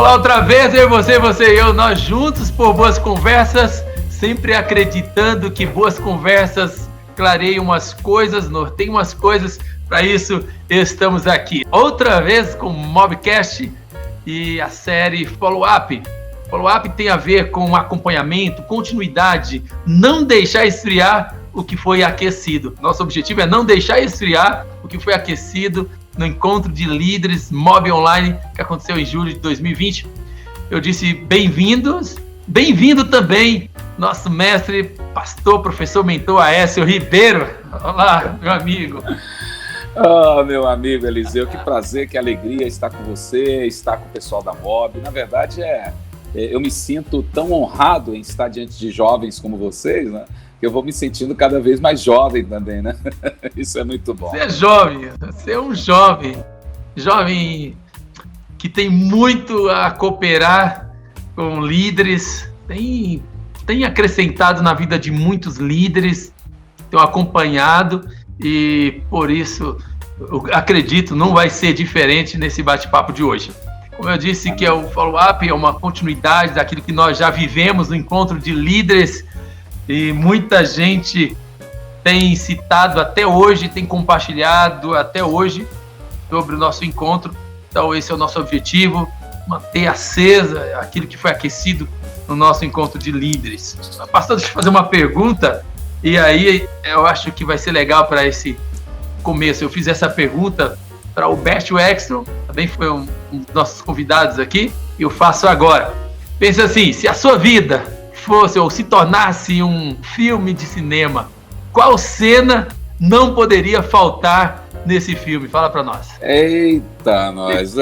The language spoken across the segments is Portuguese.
Olá outra vez, você e eu, nós juntos por boas conversas, sempre acreditando que boas conversas clareiam umas coisas, norteiam umas coisas, para isso estamos aqui. Outra vez com o Mobcast e a série Follow Up. Follow Up tem a ver com acompanhamento, continuidade, não deixar esfriar o que foi aquecido. Nosso objetivo é não deixar esfriar o que foi aquecido no encontro de líderes Mob Online que aconteceu em julho de 2020. Eu disse bem-vindos, bem-vindo também nosso mestre, pastor, professor, mentor Aécio Ribeiro. Olá, meu amigo. Meu amigo Eliseu, que prazer, que alegria estar com você, estar com o pessoal da Mob. Na verdade, eu me sinto tão honrado em estar diante de jovens como vocês, né? Eu vou me sentindo cada vez mais jovem também, né? Isso é muito bom. Você é jovem, você é um jovem que tem muito a cooperar com líderes, tem acrescentado na vida de muitos líderes, tem acompanhado e por isso eu acredito não vai ser diferente nesse bate-papo de hoje. Como eu disse, que é o follow-up, é uma continuidade daquilo que nós já vivemos no encontro de líderes. E muita gente tem citado até hoje, tem compartilhado até hoje sobre o nosso encontro. Então esse é o nosso objetivo, manter acesa aquilo que foi aquecido no nosso encontro de líderes. Pastor, deixa eu fazer uma pergunta, e aí eu acho que vai ser legal para esse começo. Eu fiz essa pergunta para o Bert Wexton, também foi um dos nossos convidados aqui, e eu faço agora. Pensa assim, se a sua vida fosse ou se tornasse um filme de cinema, qual cena não poderia faltar nesse filme? Fala pra nós. Eita, nós.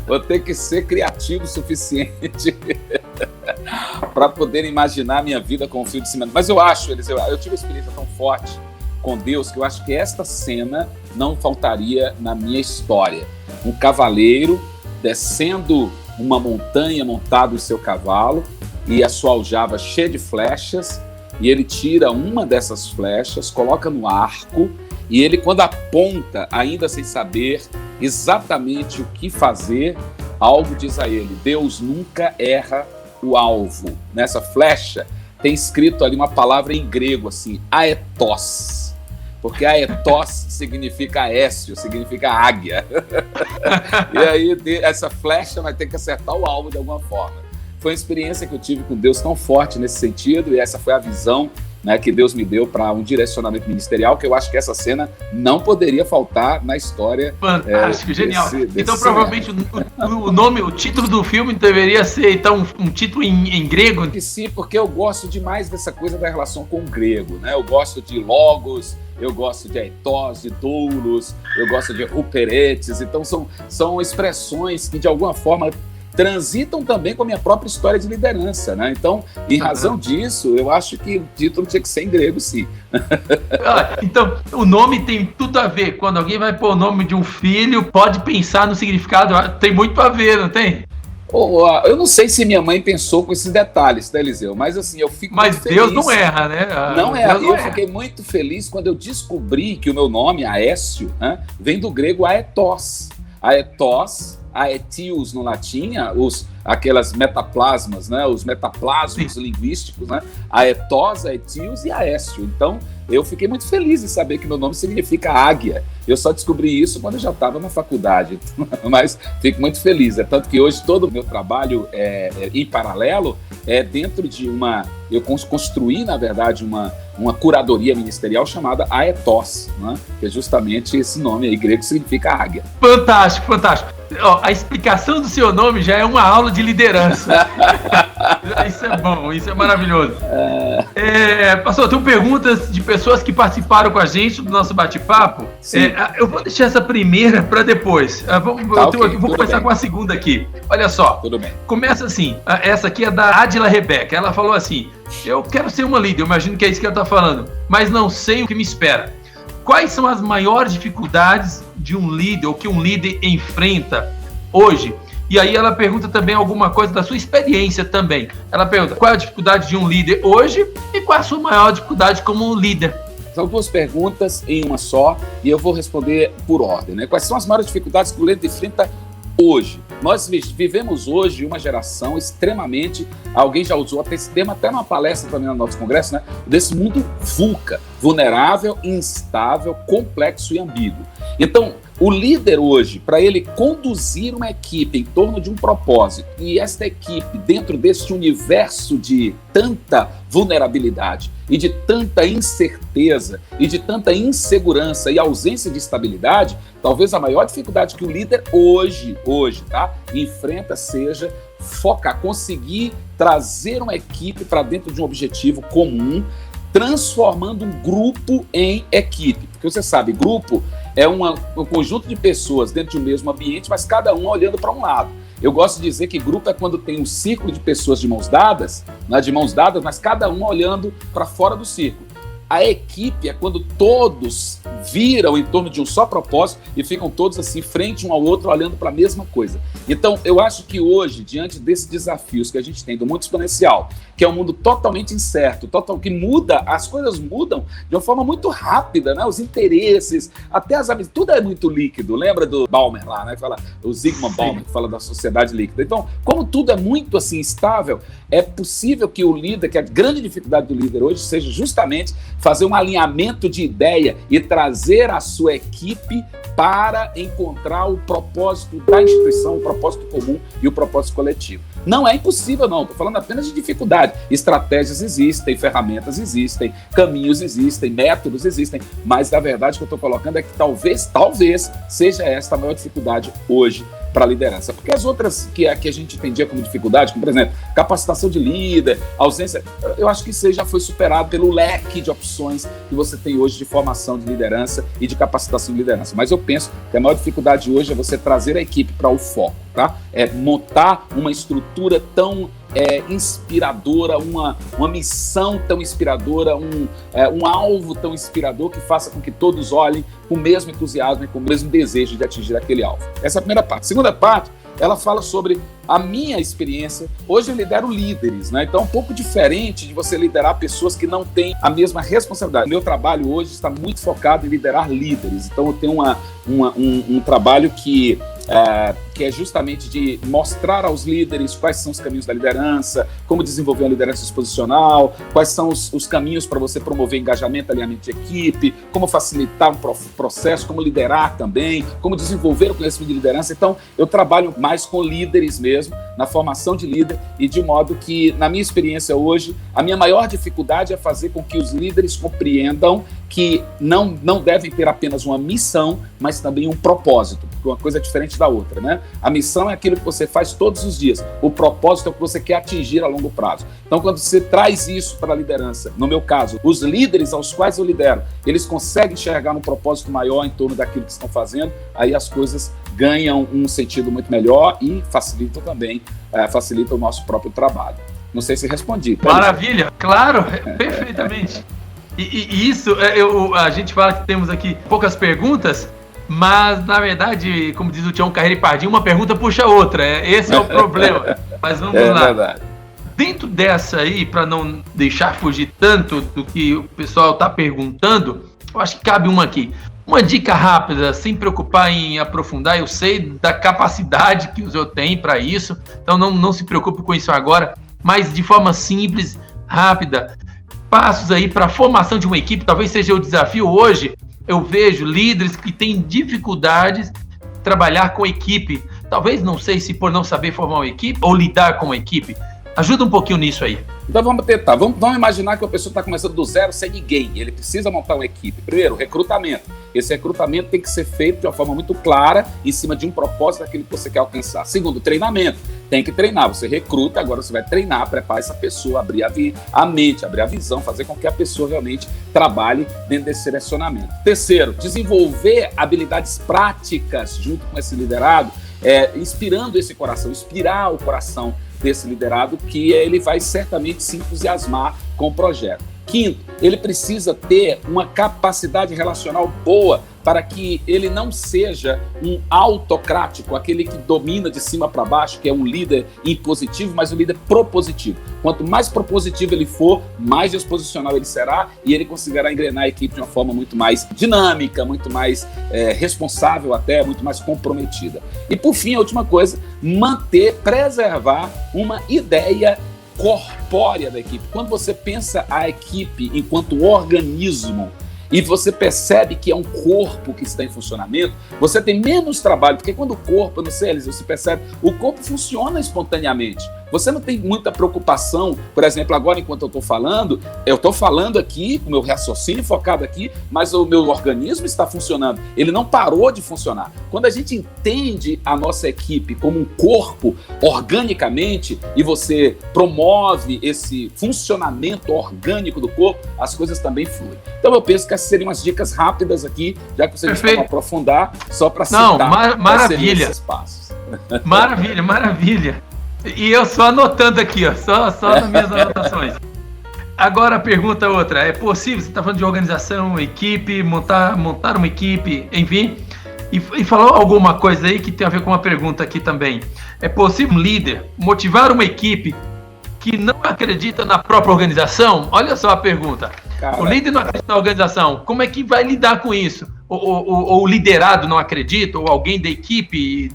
Vou ter que ser criativo o suficiente para poder imaginar a minha vida com um filme de cinema. Mas eu acho, Eliseu, eu tive uma experiência tão forte com Deus que eu acho que esta cena não faltaria na minha história. Um cavaleiro descendo uma montanha montado em seu cavalo, e a sua aljava cheia de flechas, e ele tira uma dessas flechas, coloca no arco, e ele, quando aponta, ainda sem saber exatamente o que fazer, algo diz a ele: Deus nunca erra o alvo. Nessa flecha tem escrito ali uma palavra em grego, assim, aetos, porque aetos significa Aécio, significa águia. E aí essa flecha vai ter que acertar o alvo de alguma forma. Foi uma experiência que eu tive com Deus tão forte nesse sentido, e essa foi a visão, né, que Deus me deu para um direcionamento ministerial, que eu acho que essa cena não poderia faltar na história. Fantástico, genial. Então, provavelmente, o título do filme deveria ser, então, um título em grego? Sim, porque eu gosto demais dessa coisa da relação com o grego, né? Eu gosto de logos, eu gosto de aetos, de doulos, eu gosto de ruperetes, então são expressões que, de alguma forma, transitam também com a minha própria história de liderança, né? Então, em razão disso, eu acho que o título tinha que ser em grego, sim. Então, o nome tem tudo a ver. Quando alguém vai pôr o nome de um filho, pode pensar no significado, tem muito a ver, não tem? Eu não sei se minha mãe pensou com esses detalhes, né, Eliseu? Mas assim, eu fico muito feliz. Mas Deus não erra, né? Não erra. Eu fiquei muito feliz quando eu descobri que o meu nome, Aécio, né, vem do grego aetos. Aetos, aetios no latim, aquelas metaplasmas, né, os metaplasmos linguísticos, né, aetos, aetios e aécio. Então, eu fiquei muito feliz em saber que meu nome significa águia. Eu só descobri isso quando eu já estava na faculdade, mas fico muito feliz. É tanto que hoje todo o meu trabalho em paralelo é dentro de eu construí, na verdade, uma curadoria ministerial chamada Aetos, né? Que é justamente esse nome aí grego que significa águia. Fantástico, fantástico. A explicação do seu nome já é uma aula de liderança. Isso é bom, isso é maravilhoso. Pastor, eu tenho perguntas de pessoas que participaram com a gente do nosso bate-papo. Eu vou deixar essa primeira para depois. Vou começar com a segunda aqui. Olha só. Tudo bem. Começa assim. Essa aqui é da Adila Rebeca. Ela falou assim: eu quero ser uma líder, eu imagino que é isso que ela está falando, mas não sei o que me espera. Quais são as maiores dificuldades de um líder, ou que um líder enfrenta hoje? E aí ela pergunta também alguma coisa da sua experiência também. Ela pergunta: qual é a dificuldade de um líder hoje e qual é a sua maior dificuldade como líder? São duas perguntas em uma só, e eu vou responder por ordem, né? Quais são as maiores dificuldades que o líder enfrenta hoje. Nós vivemos hoje uma geração extremamente, alguém já usou esse termo até numa palestra também no nosso congresso, né? Desse mundo VUCA, vulnerável, instável, complexo e ambíguo. Então, o líder hoje, para ele conduzir uma equipe em torno de um propósito, e esta equipe, dentro desse universo de tanta vulnerabilidade e de tanta incerteza e de tanta insegurança e ausência de estabilidade, talvez a maior dificuldade que o líder hoje, tá, enfrenta seja focar, conseguir trazer uma equipe para dentro de um objetivo comum, transformando um grupo em equipe. Porque você sabe, grupo é um conjunto de pessoas dentro de um mesmo ambiente, mas cada um olhando para um lado. Eu gosto de dizer que grupo é quando tem um círculo de pessoas de mãos dadas, mas cada um olhando para fora do círculo. A equipe é quando todos viram em torno de um só propósito e ficam todos assim, frente um ao outro, olhando para a mesma coisa. Então, eu acho que hoje, diante desses desafios que a gente tem do mundo exponencial, que é um mundo totalmente incerto, que muda, as coisas mudam de uma forma muito rápida, né? Os interesses, até as amizades, tudo é muito líquido. Lembra do Ballmer lá, né? O Zygmunt Bauman, que fala da sociedade líquida. Então, como tudo é muito assim instável, é possível que o líder, que a grande dificuldade do líder hoje seja justamente fazer um alinhamento de ideia e trazer a sua equipe para encontrar o propósito da instituição, o propósito comum e o propósito coletivo. Não é impossível, não. Estou falando apenas de dificuldade. Estratégias existem, ferramentas existem, caminhos existem, métodos existem, mas a verdade que eu estou colocando é que talvez seja esta a maior dificuldade hoje para a liderança. Porque as outras que a gente entendia como dificuldade, como por exemplo, capacitação de líder, ausência, eu acho que isso já foi superado pelo leque de opções que você tem hoje de formação de liderança e de capacitação de liderança. Mas eu penso que a maior dificuldade hoje é você trazer a equipe para o foco, tá? É montar uma estrutura tão inspiradora, uma missão tão inspiradora, um alvo tão inspirador que faça com que todos olhem com o mesmo entusiasmo e com o mesmo desejo de atingir aquele alvo. Essa é a primeira parte. A segunda parte, ela fala sobre a minha experiência. Hoje eu lidero líderes, né? Então é um pouco diferente de você liderar pessoas que não têm a mesma responsabilidade. O meu trabalho hoje está muito focado em liderar líderes. Então eu tenho um trabalho que é justamente de mostrar aos líderes quais são os caminhos da liderança, como desenvolver uma liderança exposicional, quais são os caminhos para você promover engajamento, alinhamento de equipe, como facilitar um processo, como liderar também, como desenvolver o conhecimento de liderança. Então, eu trabalho mais com líderes mesmo, na formação de líder, e de modo que, na minha experiência hoje, a minha maior dificuldade é fazer com que os líderes compreendam que não devem ter apenas uma missão, mas também um propósito, porque uma coisa é diferente da outra, né? A missão é aquilo que você faz todos os dias, o propósito é o que você quer atingir a longo prazo. Então, quando você traz isso para a liderança, no meu caso, os líderes aos quais eu lidero, eles conseguem enxergar um propósito maior em torno daquilo que estão fazendo, aí as coisas ganham um sentido muito melhor e facilitam também, facilitam o nosso próprio trabalho. Não sei se respondi. Maravilha, claro, perfeitamente. E isso, a gente fala que temos aqui poucas perguntas, mas, na verdade, como diz o Tião Carreira e Pardinho, uma pergunta puxa a outra. Esse é o problema. Mas vamos lá. Verdade. Dentro dessa aí, para não deixar fugir tanto do que o pessoal está perguntando, eu acho que cabe uma aqui. Uma dica rápida, sem preocupar em aprofundar, eu sei da capacidade que o senhor tem para isso, então não se preocupe com isso agora, mas de forma simples, rápida, passos aí para a formação de uma equipe, talvez seja o desafio hoje. Eu vejo líderes que têm dificuldades de trabalhar com equipe, talvez, não sei se por não saber formar uma equipe ou lidar com uma equipe. Ajuda um pouquinho nisso aí. Então vamos tentar, vamos imaginar que a pessoa está começando do zero sem ninguém, ele precisa montar uma equipe. Primeiro, recrutamento. Esse recrutamento tem que ser feito de uma forma muito clara, em cima de um propósito daquilo que você quer alcançar. Segundo, treinamento. Tem que treinar, você recruta, agora você vai treinar, preparar essa pessoa, abrir a mente, abrir a visão, fazer com que a pessoa realmente trabalhe dentro desse direcionamento. Terceiro, desenvolver habilidades práticas junto com esse liderado, inspirando esse coração, inspirar o coração desse liderado, que ele vai certamente se entusiasmar com o projeto. Quinto, ele precisa ter uma capacidade relacional boa para que ele não seja um autocrático, aquele que domina de cima para baixo, que é um líder impositivo, mas um líder propositivo. Quanto mais propositivo ele for, mais disposicional ele será e ele conseguirá engrenar a equipe de uma forma muito mais dinâmica, muito mais responsável até, muito mais comprometida. E por fim, a última coisa, preservar uma ideia corpórea da equipe. Quando você pensa a equipe enquanto organismo e você percebe que é um corpo que está em funcionamento, você tem menos trabalho, porque quando o corpo, eu não sei, você percebe, o corpo funciona espontaneamente. Você não tem muita preocupação, por exemplo, agora enquanto eu estou falando aqui, com o meu raciocínio focado aqui, mas o meu organismo está funcionando, ele não parou de funcionar. Quando a gente entende a nossa equipe como um corpo organicamente e você promove esse funcionamento orgânico do corpo, as coisas também fluem. Então eu penso que essas seriam umas dicas rápidas aqui, já que vocês estão a aprofundar, só para citar maravilha. Esses passos. Maravilha. E eu só anotando aqui, ó, só nas minhas anotações. Agora a pergunta outra, é possível, você está falando de organização, equipe, montar uma equipe, enfim, e falou alguma coisa aí que tem a ver com uma pergunta aqui também. É possível um líder motivar uma equipe que não acredita na própria organização? Olha só a pergunta. O líder não acredita na organização, como é que vai lidar com isso? Ou o liderado não acredita, ou alguém da equipe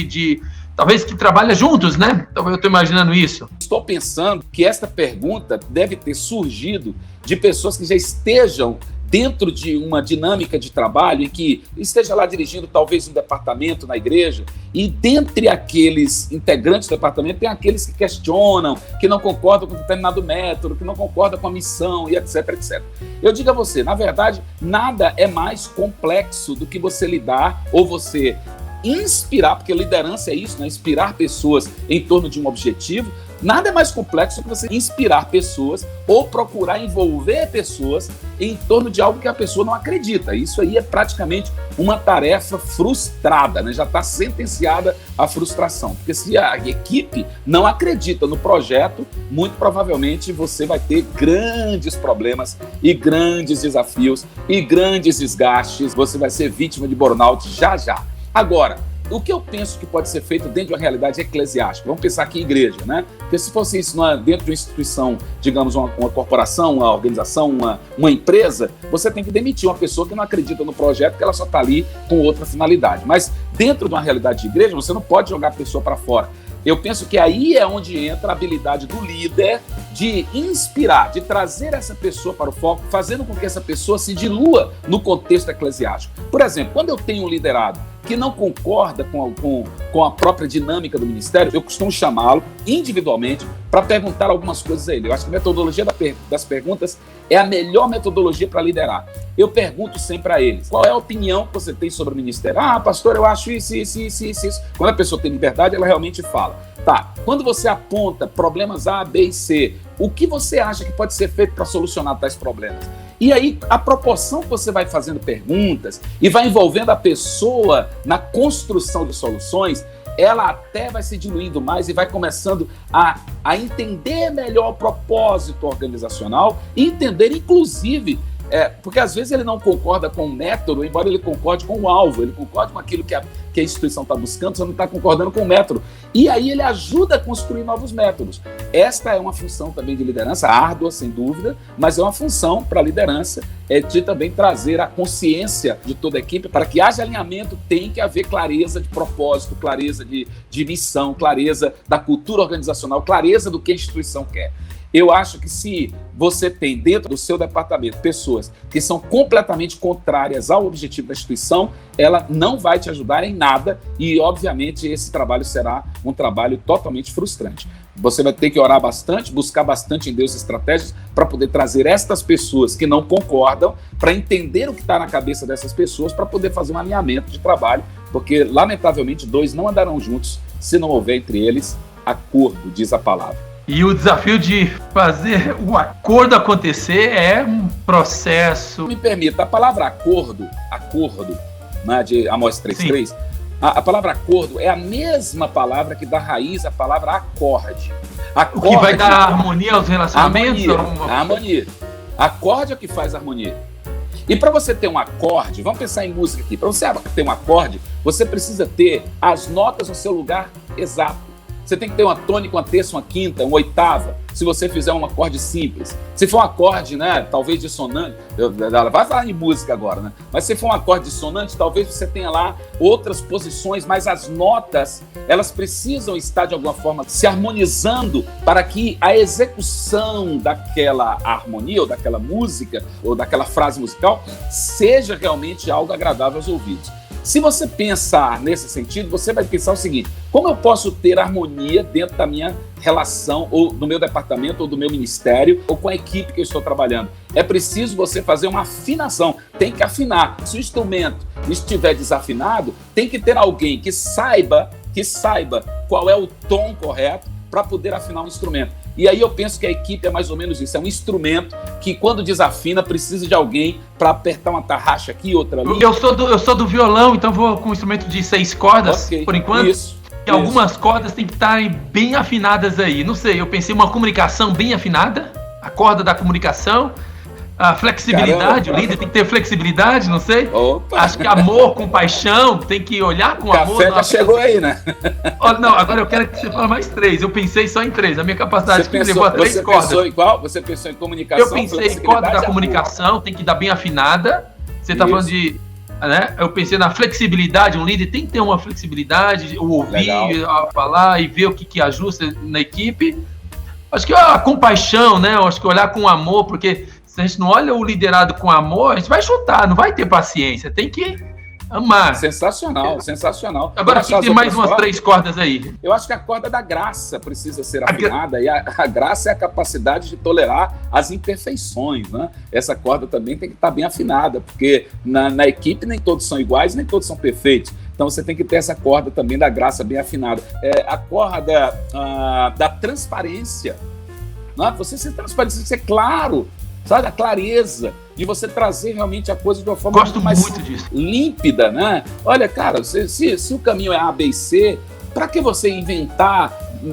de... talvez que trabalha juntos, né? Eu estou imaginando isso. Estou pensando que esta pergunta deve ter surgido de pessoas que já estejam dentro de uma dinâmica de trabalho e que esteja lá dirigindo talvez um departamento na igreja e dentre aqueles integrantes do departamento tem aqueles que questionam, que não concordam com determinado método, que não concordam com a missão e etc, etc. Eu digo a você, na verdade, nada é mais complexo do que você lidar ou você inspirar, porque liderança é isso, né? Inspirar pessoas em torno de um objetivo. Nada é mais complexo do que você inspirar pessoas ou procurar envolver pessoas em torno de algo que a pessoa não acredita. Isso aí é praticamente uma tarefa frustrada, né? Já está sentenciada à frustração. Porque se a equipe não acredita no projeto, muito provavelmente você vai ter grandes problemas e grandes desafios e grandes desgastes. Você vai ser vítima de burnout já já. Agora, o que eu penso que pode ser feito dentro de uma realidade eclesiástica? Vamos pensar aqui em igreja, né? Porque se fosse isso dentro de uma instituição, digamos, uma corporação, uma organização, uma empresa, você tem que demitir uma pessoa que não acredita no projeto, que ela só está ali com outra finalidade. Mas dentro de uma realidade de igreja, você não pode jogar a pessoa para fora. Eu penso que aí é onde entra a habilidade do líder de inspirar, de trazer essa pessoa para o foco, fazendo com que essa pessoa se dilua no contexto eclesiástico. Por exemplo, quando eu tenho um liderado que não concorda com a própria dinâmica do ministério, eu costumo chamá-lo individualmente para perguntar algumas coisas a ele. Eu acho que a metodologia das perguntas é a melhor metodologia para liderar. Eu pergunto sempre a eles, qual é a opinião que você tem sobre o ministério? Ah, pastor, eu acho isso. Quando a pessoa tem liberdade, ela realmente fala. Tá, quando você aponta problemas A, B e C, o que você acha que pode ser feito para solucionar tais problemas? E aí, a proporção que você vai fazendo perguntas e vai envolvendo a pessoa na construção de soluções, ela até vai se diluindo mais e vai começando a entender melhor o propósito organizacional e entender, inclusive, porque às vezes ele não concorda com o método, embora ele concorde com o alvo, ele concorda com aquilo que a instituição está buscando, você não está concordando com o método. E aí ele ajuda a construir novos métodos. Esta é uma função também de liderança, árdua, sem dúvida, mas é uma função para a liderança de também trazer a consciência de toda a equipe, para que haja alinhamento, tem que haver clareza de propósito, clareza de missão, clareza da cultura organizacional, clareza do que a instituição quer. Eu acho que se você tem dentro do seu departamento pessoas que são completamente contrárias ao objetivo da instituição, ela não vai te ajudar em nada e, obviamente, esse trabalho será um trabalho totalmente frustrante. Você vai ter que orar bastante, buscar bastante em Deus estratégias para poder trazer estas pessoas que não concordam, para entender o que está na cabeça dessas pessoas, para poder fazer um alinhamento de trabalho, porque, lamentavelmente, dois não andarão juntos se não houver entre eles acordo, diz a palavra. E o desafio de fazer o acordo acontecer é um processo... Me permita, a palavra acordo, né, de Amós 3.3, a palavra acordo é a mesma palavra que dá raiz à palavra acorde. O que vai dar harmonia aos relacionamentos? Harmonia. Acorde é o que faz harmonia. E para você ter um acorde, vamos pensar em música aqui, para você ter um acorde, você precisa ter as notas no seu lugar exato. Você tem que ter uma tônica, uma terça, uma quinta, uma oitava, se você fizer um acorde simples. Se for um acorde, né, talvez dissonante, vai falar em música agora, né? Mas se for um acorde dissonante, talvez você tenha lá outras posições, mas as notas, elas precisam estar de alguma forma se harmonizando para que a execução daquela harmonia, ou daquela música, ou daquela frase musical, seja realmente algo agradável aos ouvidos. Se você pensar nesse sentido, você vai pensar o seguinte: como eu posso ter harmonia dentro da minha relação, ou do meu departamento, ou do meu ministério, ou com a equipe que eu estou trabalhando? É preciso você fazer uma afinação, tem que afinar. Se o instrumento estiver desafinado, tem que ter alguém que saiba qual é o tom correto para poder afinar um instrumento. E aí eu penso que a equipe é mais ou menos isso, é um instrumento que quando desafina precisa de alguém para apertar uma tarraxa aqui, outra ali. Eu sou do violão, então vou com um instrumento de 6 cordas, okay, por enquanto. Isso. E algumas cordas tem que estar bem afinadas aí. Não sei, eu pensei uma comunicação bem afinada, a corda da comunicação, a flexibilidade, caramba, o líder tem que ter flexibilidade, não sei. Opa. Acho que amor com paixão, tem que olhar com amor. O café já chegou aí, né? Não, agora eu quero que você fale mais 3. Eu pensei só em 3. A minha capacidade me levou a 3 cordas. Você pensou em qual? Você pensou em comunicação? Eu pensei em corda da comunicação, tem que dar bem afinada. Você está falando de... Né? Eu pensei na flexibilidade, um líder tem que ter uma flexibilidade, o ouvir, falar e ver o que ajusta na equipe. Acho que a compaixão, né? Acho que olhar com amor, porque se a gente não olha o liderado com amor, a gente vai chutar, não vai ter paciência, tem que amar. Sensacional, sensacional. Agora tem mais umas 3 cordas aí. Eu acho que a corda da graça precisa ser afinada, e a graça é a capacidade de tolerar as imperfeições, né? Essa corda também tem que estar bem afinada, porque na equipe nem todos são iguais, nem todos são perfeitos. Então você tem que ter essa corda também da graça bem afinada. A corda da transparência. Não? Você ser transparente, você ser claro, sabe? A clareza de você trazer realmente a coisa de uma forma muito disso. Límpida, né? Olha, cara, se o caminho é A, B e C, para que você inventar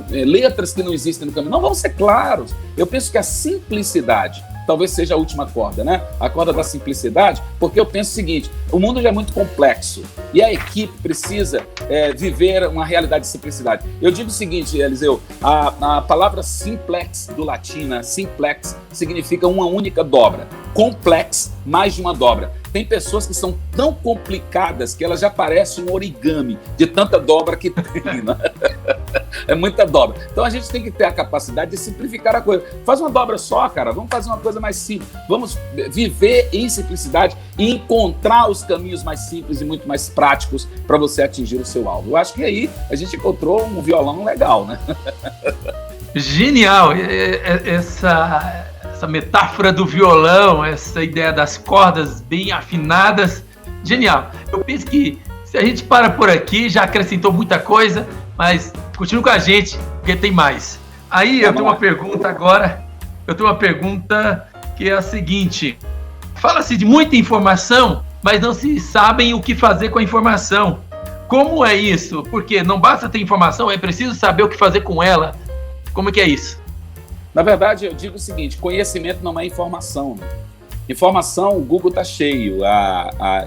letras que não existem no caminho? Não, vamos ser claros. Eu penso que a simplicidade talvez seja a última corda, né? A corda da simplicidade, porque eu penso o seguinte: o mundo já é muito complexo e a equipe precisa viver uma realidade de simplicidade. Eu digo o seguinte, Eliseu, a palavra simplex do latim, né? Simplex, significa uma única dobra. Complex, mais de uma dobra. Tem pessoas que são tão complicadas que elas já parecem um origami, de tanta dobra que tem, né? É muita dobra. Então a gente tem que ter a capacidade de simplificar a coisa. Faz uma dobra só, cara. Vamos fazer uma coisa mais simples. Vamos viver em simplicidade e encontrar os caminhos mais simples e muito mais práticos para você atingir o seu alvo. Eu acho que aí a gente encontrou um violão legal, né? Genial! Essa metáfora do violão, essa ideia das cordas bem afinadas, genial. Eu penso que se a gente para por aqui, já acrescentou muita coisa, mas continue com a gente, porque tem mais. Aí eu tenho uma pergunta agora, que é a seguinte: fala-se de muita informação, mas não se sabem o que fazer com a informação. Como é isso? Porque não basta ter informação, é preciso saber o que fazer com ela. Como é que é isso? Na verdade, eu digo o seguinte: conhecimento não é informação, né? Informação, o Google está cheio,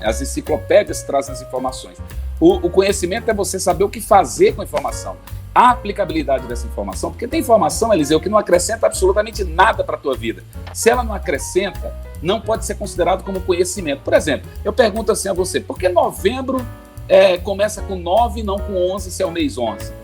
as enciclopédias trazem as informações. O conhecimento é você saber o que fazer com a informação. A aplicabilidade dessa informação, porque tem informação, Eliseu, que não acrescenta absolutamente nada para a tua vida. Se ela não acrescenta, não pode ser considerado como conhecimento. Por exemplo, eu pergunto assim a você: por que novembro começa com 9 e não com 11, se é o mês 11?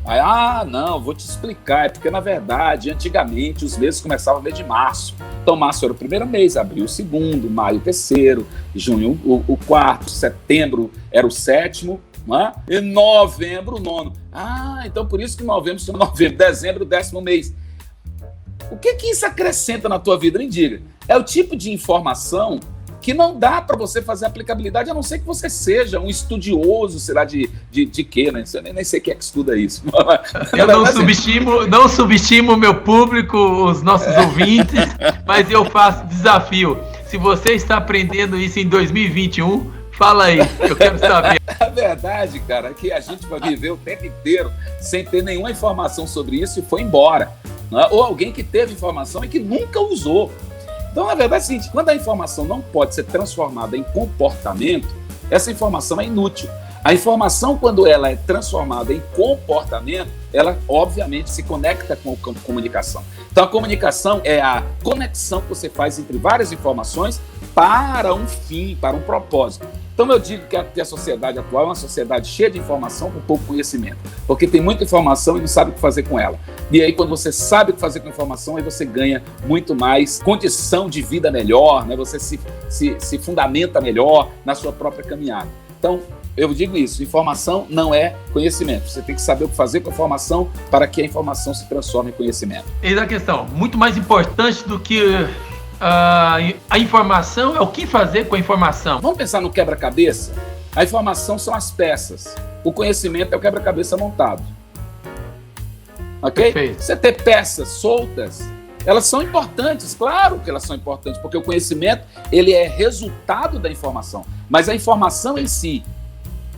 Aí, não, vou te explicar. É porque, na verdade, antigamente, os meses começavam no mês de março. Então, março era o primeiro mês, abril o segundo, maio o terceiro, junho o quarto, setembro era o sétimo, né? E novembro o nono. Então por isso que novembro se chama novembro, dezembro o 10º mês. O que isso acrescenta na tua vida? Me diga. É o tipo de informação que não dá para você fazer aplicabilidade, a não ser que você seja um estudioso, sei lá, de quê, né? Eu nem sei quem é que estuda isso. Eu não subestimo o meu público, os nossos ouvintes, mas eu faço desafio. Se você está aprendendo isso em 2021, fala aí, eu quero saber. A verdade, cara, é que a gente vai viver o tempo inteiro sem ter nenhuma informação sobre isso e foi embora, né? Ou alguém que teve informação e que nunca usou. Então, na verdade, é o seguinte, quando a informação não pode ser transformada em comportamento, essa informação é inútil. A informação, quando ela é transformada em comportamento, ela, obviamente, se conecta com a comunicação. Então, a comunicação é a conexão que você faz entre várias informações para um fim, para um propósito. Então, eu digo que a sociedade atual é uma sociedade cheia de informação com pouco conhecimento, porque tem muita informação e não sabe o que fazer com ela. E aí, quando você sabe o que fazer com a informação, aí você ganha muito mais condição de vida melhor, né? Você se fundamenta melhor na sua própria caminhada. Então, eu digo isso, informação não é conhecimento. Você tem que saber o que fazer com a informação para que a informação se transforme em conhecimento. Eis a questão, muito mais importante do que a informação é o que fazer com a informação. Vamos pensar no quebra-cabeça? A informação são as peças. O conhecimento é o quebra-cabeça montado. Ok? Perfeito. Você ter peças soltas, elas são importantes, claro que elas são importantes, porque o conhecimento ele é resultado da informação. Mas a informação em si,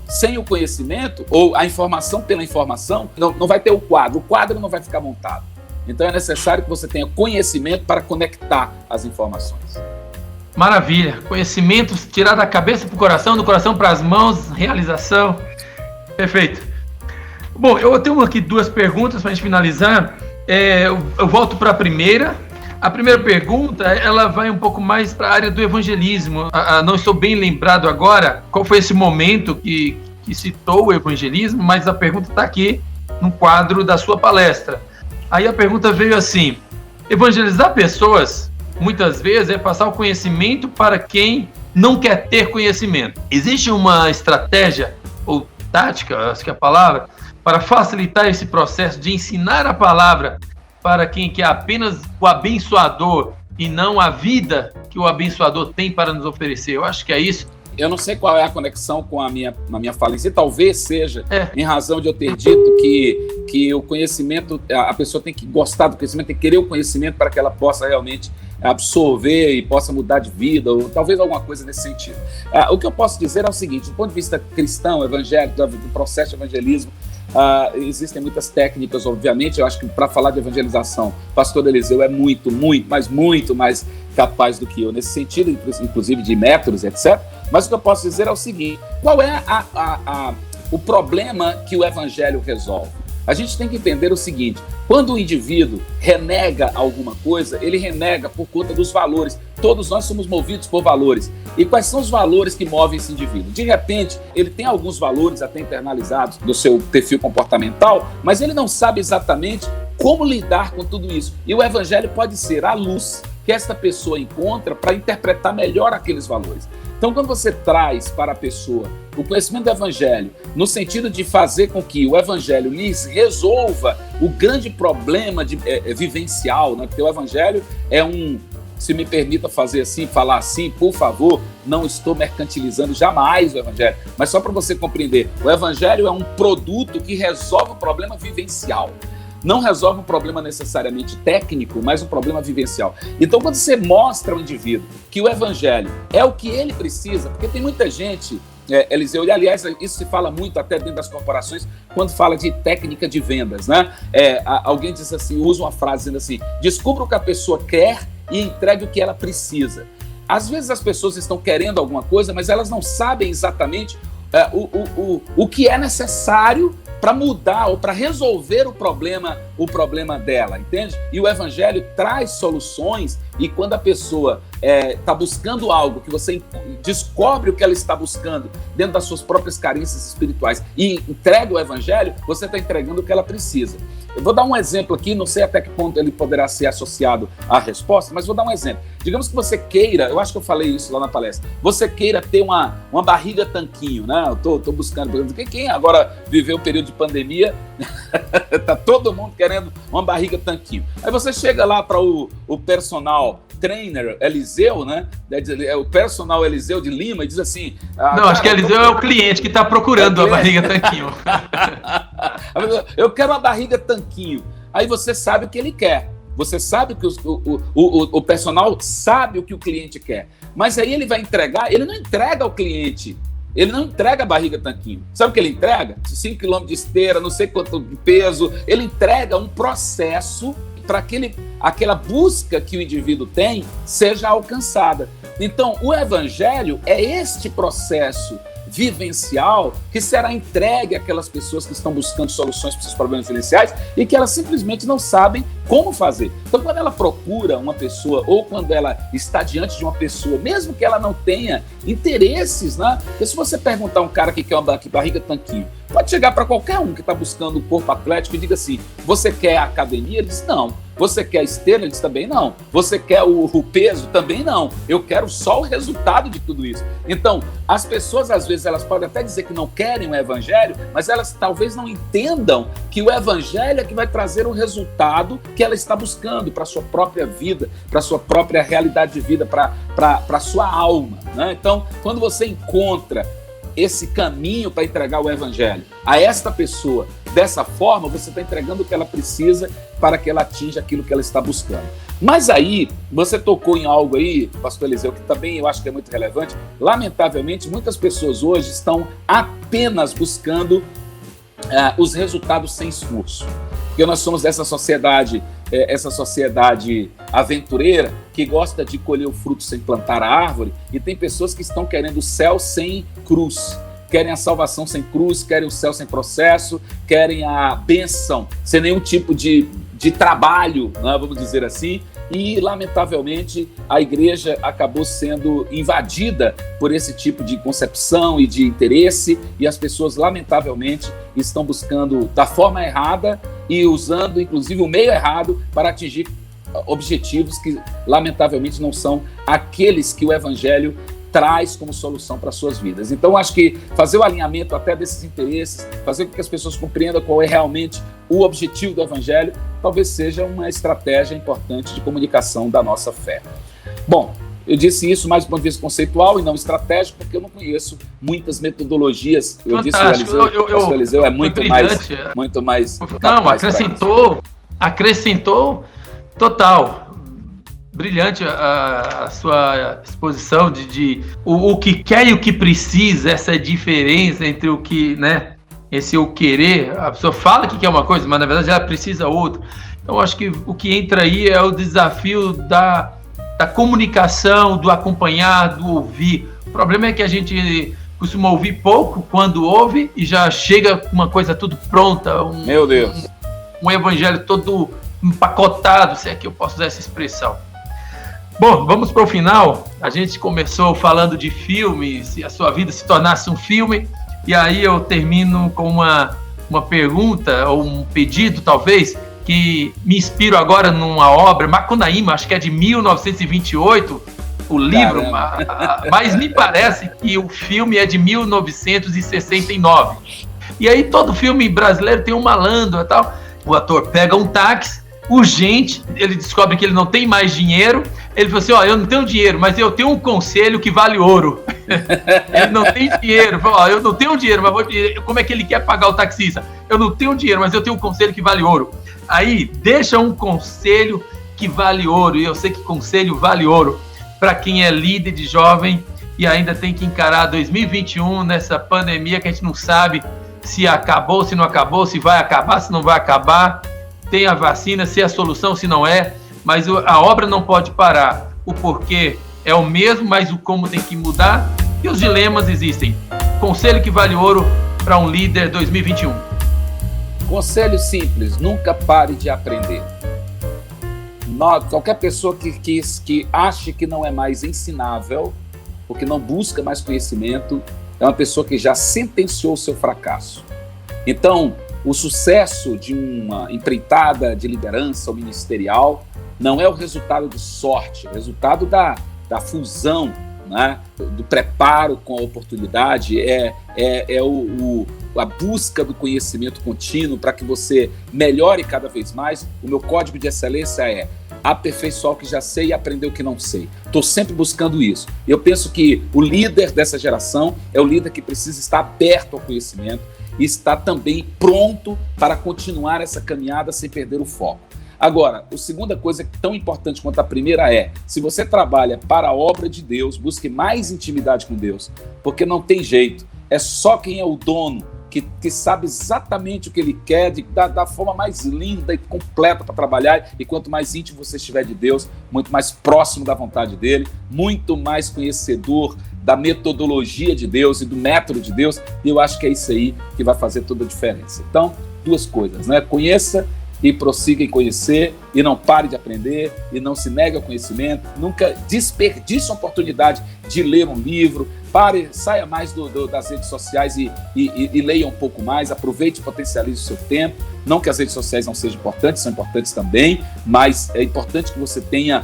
sem o conhecimento, ou a informação pela informação, não vai ter o quadro não vai ficar montado. Então é necessário que você tenha conhecimento para conectar as informações. Maravilha, conhecimento, tirar da cabeça para o coração, do coração para as mãos, realização, perfeito. Bom, eu tenho aqui 2 perguntas para a gente finalizar, eu volto para a primeira. A primeira pergunta, ela vai um pouco mais para a área do evangelismo. Não estou bem lembrado agora qual foi esse momento que citou o evangelismo, mas a pergunta está aqui no quadro da sua palestra. Aí a pergunta veio assim: evangelizar pessoas, muitas vezes, é passar o conhecimento para quem não quer ter conhecimento. Existe uma estratégia, ou tática, acho que é a palavra, para facilitar esse processo de ensinar a palavra para quem quer apenas o abençoador e não a vida que o abençoador tem para nos oferecer? Eu acho que é isso. Eu não sei qual é a conexão com a minha fala em si, talvez seja em razão de eu ter dito que o conhecimento, a pessoa tem que gostar do conhecimento, tem que querer o conhecimento para que ela possa realmente absorver e possa mudar de vida, ou talvez alguma coisa nesse sentido. O que eu posso dizer é o seguinte: do ponto de vista cristão, evangélico, do processo de evangelismo, existem muitas técnicas, obviamente. Eu acho que para falar de evangelização, o pastor Eliseu é muito mais capaz do que eu nesse sentido, inclusive de métodos, etc. Mas o que eu posso dizer é o seguinte: qual é o problema que o evangelho resolve? A gente tem que entender o seguinte: quando o indivíduo renega alguma coisa, ele renega por conta dos valores. Todos nós somos movidos por valores. E quais são os valores que movem esse indivíduo? De repente, ele tem alguns valores até internalizados do seu perfil comportamental, mas ele não sabe exatamente como lidar com tudo isso. E o evangelho pode ser a luz que esta pessoa encontra para interpretar melhor aqueles valores. Então, quando você traz para a pessoa o conhecimento do evangelho, no sentido de fazer com que o evangelho lhes resolva o grande problema vivencial, né? Porque o evangelho é se me permita falar assim, por favor, não estou mercantilizando jamais o evangelho, mas só para você compreender, o evangelho é um produto que resolve o problema vivencial. Não resolve um problema necessariamente técnico, mas um problema vivencial. Então, quando você mostra ao indivíduo que o evangelho é o que ele precisa, porque tem muita gente, Eliseu, e aliás, isso se fala muito até dentro das corporações, quando fala de técnica de vendas, né? Alguém diz assim, usa uma frase dizendo assim: descubra o que a pessoa quer e entregue o que ela precisa. Às vezes as pessoas estão querendo alguma coisa, mas elas não sabem exatamente o que é necessário para mudar ou para resolver o problema dela, entende? E o evangelho traz soluções, e quando a pessoa está buscando algo, que você descobre o que ela está buscando dentro das suas próprias carências espirituais e entrega o evangelho, você está entregando o que ela precisa. Eu vou dar um exemplo aqui, não sei até que ponto ele poderá ser associado à resposta, mas vou dar um exemplo. Digamos que você queira, eu acho que eu falei isso lá na palestra, você queira ter uma barriga tanquinho, né? Eu tô buscando, quem agora viveu o período de pandemia, tá todo mundo querendo uma barriga tanquinho. Aí você chega lá para o personal trainer Eliseu, né? O personal Eliseu de Lima, e diz assim... Não, acho que Eliseu é o cliente que está procurando a barriga tanquinho. Eu quero uma barriga tanquinho. Aí você sabe o que ele quer. Você sabe que o personal sabe o que o cliente quer. Mas aí ele vai entregar, ele não entrega ao cliente. Ele não entrega a barriga tanquinho. Sabe o que ele entrega? 5 km de esteira, não sei quanto peso. Ele entrega um processo aquela busca que o indivíduo tem seja alcançada. Então, o evangelho é este processo vivencial que será entregue àquelas pessoas que estão buscando soluções para os seus problemas vivenciais e que elas simplesmente não sabem como fazer. Então, quando ela procura uma pessoa ou quando ela está diante de uma pessoa, mesmo que ela não tenha interesses, né? Porque se você perguntar a um cara que quer uma barriga tanquinho, pode chegar para qualquer um que está buscando um corpo atlético e diga assim, você quer a academia? Ele diz, não. Você quer a esteira? Ele diz, também não. Você quer o peso? Também não. Eu quero só o resultado de tudo isso. Então, as pessoas, às vezes, elas podem até dizer que não querem o evangelho, mas elas talvez não entendam que o evangelho é que vai trazer o resultado que ela está buscando para a sua própria vida, para a sua própria realidade de vida, para a sua alma, né? Então, quando você encontra esse caminho para entregar o evangelho a esta pessoa dessa forma, você está entregando o que ela precisa para que ela atinja aquilo que ela está buscando. Mas aí, você tocou em algo aí, pastor Eliseu, que também eu acho que é muito relevante. Lamentavelmente, muitas pessoas hoje estão apenas buscando os resultados sem esforço. Porque nós somos essa sociedade aventureira que gosta de colher o fruto sem plantar a árvore, e tem pessoas que estão querendo o céu sem cruz, querem a salvação sem cruz, querem o céu sem processo, querem a bênção sem nenhum tipo de trabalho, né, vamos dizer assim, e lamentavelmente a igreja acabou sendo invadida por esse tipo de concepção e de interesse, e as pessoas lamentavelmente estão buscando da forma errada e usando inclusive o meio errado para atingir objetivos que lamentavelmente não são aqueles que o evangelho traz como solução para as suas vidas. Então, acho que fazer o alinhamento até desses interesses, fazer com que as pessoas compreendam qual é realmente o objetivo do evangelho, talvez seja uma estratégia importante de comunicação da nossa fé. Bom, eu disse isso mais do ponto de vista conceitual e não estratégico, porque eu não conheço muitas metodologias. Eu Fantástico. disse o Eliseu é muito mais não, acrescentou total. Brilhante a sua exposição de o que quer e o que precisa, essa diferença entre o que, né, esse o querer. A pessoa fala que quer uma coisa, mas na verdade ela precisa outra. Então acho que o que entra aí é o desafio da comunicação, do acompanhar, do ouvir. O problema é que a gente costuma ouvir pouco quando ouve e já chega com uma coisa tudo pronta. Meu Deus! Um evangelho todo empacotado, se é que eu posso usar essa expressão. Bom, vamos para o final. A gente começou falando de filme, se a sua vida se tornasse um filme, e aí eu termino com uma pergunta, ou um pedido, talvez, que me inspiro agora numa obra, Macunaíma, acho que é de 1928, o livro, mas me parece que o filme é de 1969. E aí todo filme brasileiro tem um malandro e tal. O ator pega um táxi, urgente, ele descobre que ele não tem mais dinheiro. Ele falou assim, eu não tenho dinheiro, mas eu tenho um conselho que vale ouro. Ele não tem dinheiro. Falou, eu não tenho dinheiro, mas como é que ele quer pagar o taxista? Eu não tenho dinheiro, mas eu tenho um conselho que vale ouro. Aí, deixa um conselho que vale ouro, e eu sei que conselho vale ouro para quem é líder de jovem e ainda tem que encarar 2021 nessa pandemia que a gente não sabe se acabou, se não acabou, se vai acabar, se não vai acabar. Tem a vacina, se é a solução, se não é, mas a obra não pode parar. O porquê é o mesmo, mas o como tem que mudar, e os dilemas existem. Conselho que vale ouro para um líder 2021. Conselho simples, nunca pare de aprender. Qualquer pessoa que ache que não é mais ensinável, ou que não busca mais conhecimento, é uma pessoa que já sentenciou o seu fracasso. Então, o sucesso de uma empreitada de liderança ou ministerial não é o resultado de sorte, é o resultado da fusão, né? Do preparo com a oportunidade, a busca do conhecimento contínuo para que você melhore cada vez mais. O meu código de excelência é aperfeiçoar o que já sei e aprender o que não sei. Estou sempre buscando isso. Eu penso que o líder dessa geração é o líder que precisa estar aberto ao conhecimento e está também pronto para continuar essa caminhada sem perder o foco. Agora, a segunda coisa tão importante quanto a primeira é, se você trabalha para a obra de Deus, busque mais intimidade com Deus, porque não tem jeito, é só quem é o dono que sabe exatamente o que ele quer, da forma mais linda e completa para trabalhar. E quanto mais íntimo você estiver de Deus, muito mais próximo da vontade dele, muito mais conhecedor da metodologia de Deus e do método de Deus, e eu acho que é isso aí que vai fazer toda a diferença. Então, duas coisas, né? Conheça e prossiga em conhecer, e não pare de aprender, e não se negue ao conhecimento, nunca desperdice a oportunidade de ler um livro, saia mais das redes sociais e leia um pouco mais, aproveite e potencialize o seu tempo. Não que as redes sociais não sejam importantes, são importantes também, mas é importante que você tenha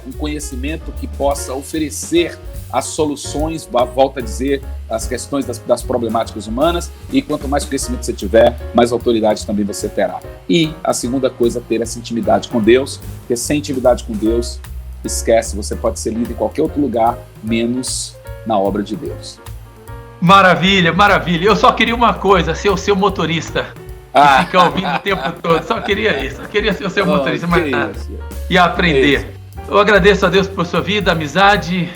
um conhecimento que possa oferecer as soluções, volto a dizer, as questões das problemáticas humanas, e quanto mais conhecimento você tiver, mais autoridade também você terá. E a segunda coisa, ter essa intimidade com Deus, porque sem intimidade com Deus, esquece, você pode ser líder em qualquer outro lugar, menos na obra de Deus. Maravilha, maravilha. Eu só queria uma coisa, ser o seu motorista. E ficar ouvindo o tempo todo. Só queria isso. Eu queria ser o seu motorista, mas nada. E aprender. Eu agradeço a Deus por sua vida, amizade,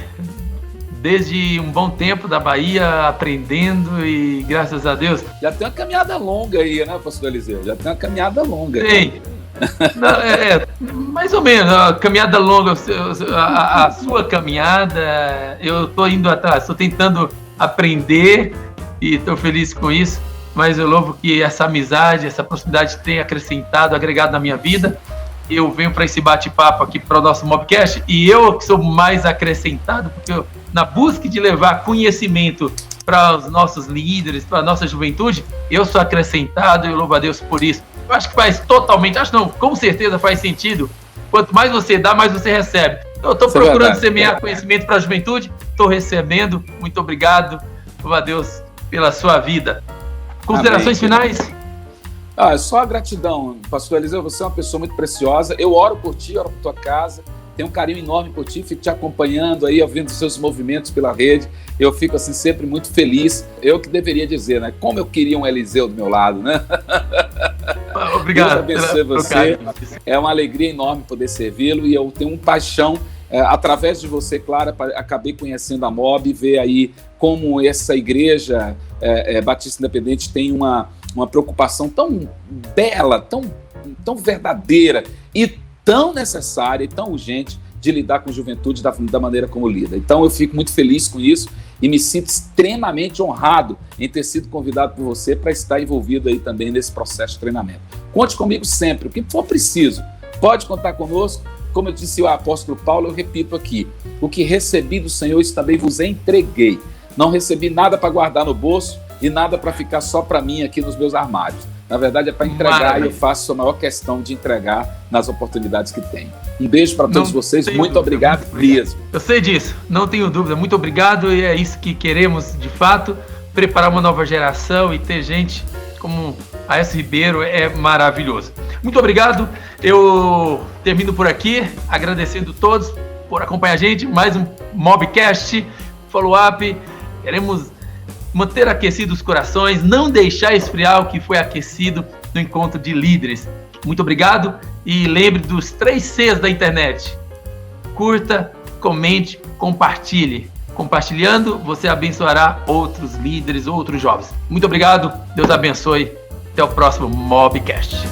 desde um bom tempo da Bahia, aprendendo, e graças a Deus. Já tem uma caminhada longa aí, né, pastor Eliseu? Já tem uma caminhada longa. Tem. Mais ou menos, a caminhada longa, a sua caminhada, eu estou indo atrás, estou tentando aprender e estou feliz com isso, mas eu louvo que essa amizade, essa proximidade tenha acrescentado, agregado na minha vida. Eu venho para esse bate-papo aqui para o nosso Mobcast, e eu que sou mais acrescentado, porque na busca de levar conhecimento para os nossos líderes, para a nossa juventude, eu sou acrescentado, e eu louvo a Deus por isso. Eu acho que faz totalmente, com certeza faz sentido. Quanto mais você dá, mais você recebe. Eu estou procurando semear conhecimento para a juventude, estou recebendo. Muito obrigado, louvo a Deus pela sua vida. Considerações finais? Só a gratidão, pastor Eliseu, você é uma pessoa muito preciosa. Eu oro por ti, oro por tua casa. Tenho um carinho enorme por ti, fico te acompanhando aí, ouvindo os seus movimentos pela rede. Eu fico assim sempre muito feliz. Eu que deveria dizer, né? Como eu queria um Eliseu do meu lado, né? Obrigado. Deus abençoe você. É uma alegria enorme poder servi-lo, e eu tenho uma paixão. Através de você, Clara, acabei conhecendo a MOB, ver aí como essa igreja Batista Independente tem uma preocupação tão bela, tão verdadeira e tão necessária e tão urgente de lidar com a juventude da maneira como lida. Então eu fico muito feliz com isso e me sinto extremamente honrado em ter sido convidado por você para estar envolvido aí também nesse processo de treinamento. Conte comigo sempre, o que for preciso, pode contar conosco. Como eu disse o apóstolo Paulo, eu repito aqui: o que recebi do Senhor, isso também vos entreguei. Não recebi nada para guardar no bolso e nada para ficar só para mim aqui nos meus armários. Na verdade, é para entregar. Maravilha. E eu faço a maior questão de entregar nas oportunidades que tenho. Um beijo para todos vocês, muito obrigado mesmo. Eu sei disso, não tenho dúvida. Muito obrigado, e é isso que queremos, de fato, preparar uma nova geração, e ter gente como Aécio Ribeiro é maravilhoso. Muito obrigado, eu termino por aqui, agradecendo todos por acompanhar a gente, mais um Mobcast, follow-up. Queremos manter aquecidos os corações, não deixar esfriar o que foi aquecido no encontro de líderes. Muito obrigado, e lembre dos 3 Cs da internet: curta, comente, compartilhe. Compartilhando, você abençoará outros líderes, outros jovens. Muito obrigado, Deus abençoe. Até o próximo Mobcast.